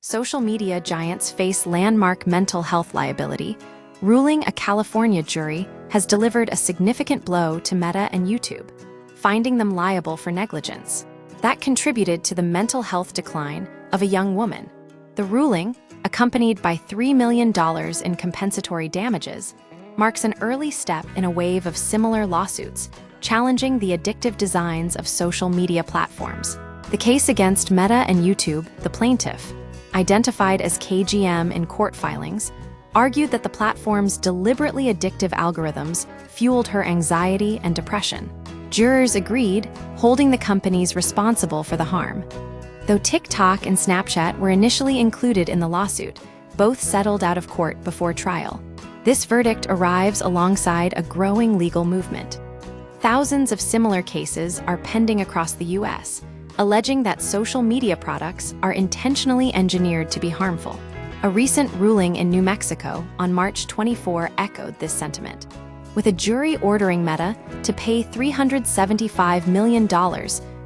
social media giants face landmark mental health liability, ruling a California jury has delivered a significant blow to Meta and YouTube, finding them liable for negligence. That contributed to the mental health decline of a young woman. The ruling, accompanied by $3 million in compensatory damages, marks an early step in a wave of similar lawsuits challenging the addictive designs of social media platforms. The case against Meta and YouTube, the plaintiff, identified as KGM in court filings, argued that the platform's deliberately addictive algorithms fueled her anxiety and depression. Jurors agreed, holding the companies responsible for the harm. Though TikTok and Snapchat were initially included in the lawsuit, both settled out of court before trial. This verdict arrives alongside a growing legal movement. Thousands of similar cases are pending across the U.S., alleging that social media products are intentionally engineered to be harmful. A recent ruling in New Mexico on March 24 echoed this sentiment, with a jury ordering Meta to pay $375 million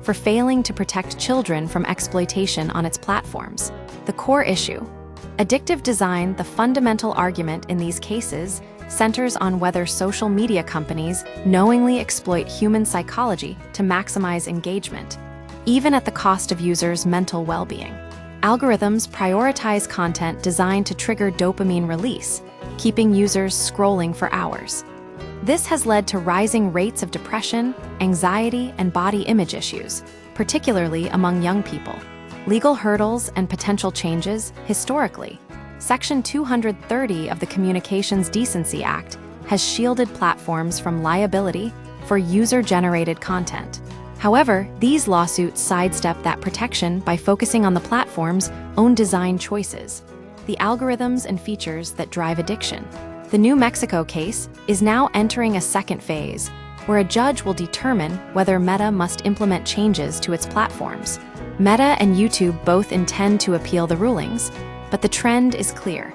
for failing to protect children from exploitation on its platforms. The core issue: addictive design. The fundamental argument in these cases centers on whether social media companies knowingly exploit human psychology to maximize engagement, even at the cost of users' mental well-being. Algorithms prioritize content designed to trigger dopamine release, keeping users scrolling for hours. This has led to rising rates of depression, anxiety, and body image issues, particularly among young people. Legal hurdles and potential changes. Historically, Section 230 of the Communications Decency Act has shielded platforms from liability for user-generated content. However, these lawsuits sidestep that protection by focusing on the platform's own design choices, the algorithms and features that drive addiction. The New Mexico case is now entering a second phase, where a judge will determine whether Meta must implement changes to its platforms. Meta and YouTube both intend to appeal the rulings, but the trend is clear.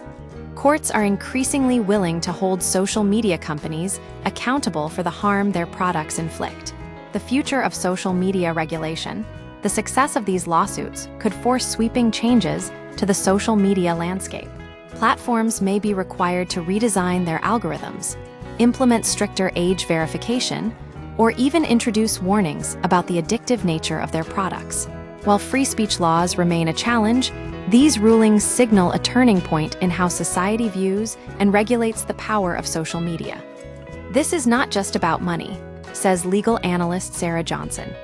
Courts are increasingly willing to hold social media companies accountable for the harm their products inflict. The future of social media regulation. The success of these lawsuits could force sweeping changes to the social media landscape. Platforms may be required to redesign their algorithms, implement stricter age verification, or even introduce warnings about the addictive nature of their products. While free speech laws remain a challenge, these rulings signal a turning point in how society views and regulates the power of social media. This is not just about money, says legal analyst Sarah Johnson.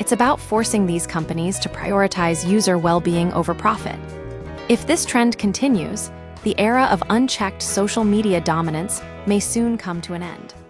It's about forcing these companies to prioritize user well-being over profit. If this trend continues, the era of unchecked social media dominance may soon come to an end.